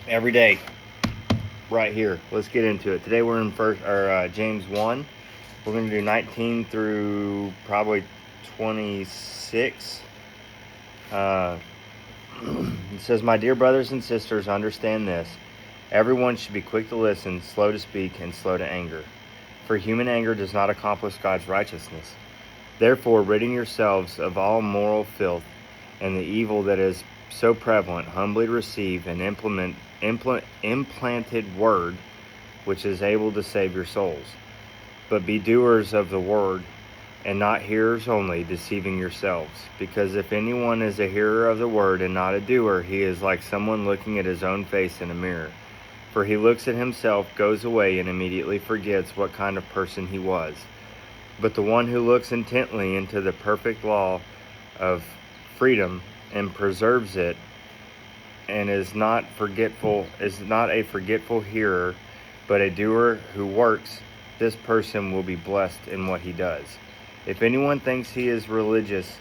every day right here. Let's get into it. Today we're in James 1. We're going to do 19 through probably 26. It says, "My dear brothers and sisters, understand this. Everyone should be quick to listen, slow to speak, and slow to anger. For human anger does not accomplish God's righteousness. Therefore, ridding yourselves of all moral filth and the evil that is so prevalent, humbly receive an implanted word which is able to save your souls. But be doers of the word, and not hearers only, deceiving yourselves. Because if anyone is a hearer of the word and not a doer, he is like someone looking at his own face in a mirror. For he looks at himself, goes away, and immediately forgets what kind of person he was. But the one who looks intently into the perfect law of freedom and preserves it, and is not a forgetful hearer, but a doer who works, this person will be blessed in what he does. If anyone thinks he is religious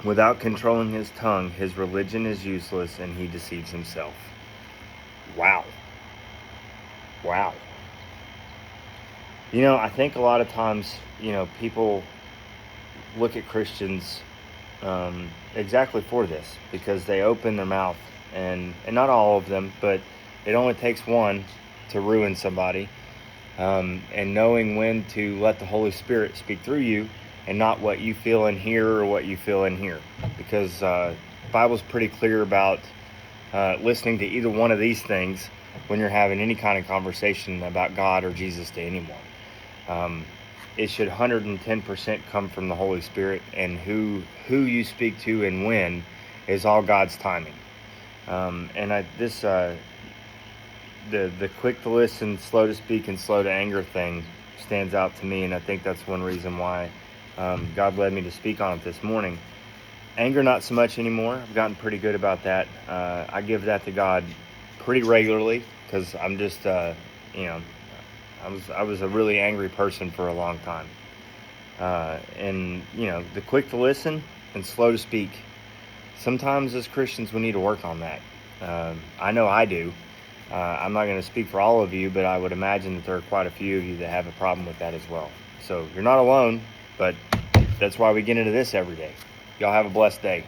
without controlling his tongue, his religion is useless, and he deceives himself." Wow. I think a lot of times, people look at Christians exactly for this, because they open their mouth, and not all of them, but it only takes one to ruin somebody. And knowing when to let the Holy Spirit speak through you, and not what you feel in here or what you feel in here, because the Bible's pretty clear about listening to either one of these things when you're having any kind of conversation about God or Jesus to anyone. It should 110% come from the Holy Spirit, and who you speak to and when is all God's timing. The quick to listen, slow to speak, and slow to anger thing stands out to me, and I think that's one reason why God led me to speak on it this morning. Anger, not so much anymore. I've gotten pretty good about that. I give that to God pretty regularly, because I'm just, I was a really angry person for a long time. The quick to listen and slow to speak. Sometimes as Christians we need to work on that. I know I do. I'm not going to speak for all of you, but I would imagine that there are quite a few of you that have a problem with that as well. So you're not alone, but that's why we get into this every day. Y'all have a blessed day.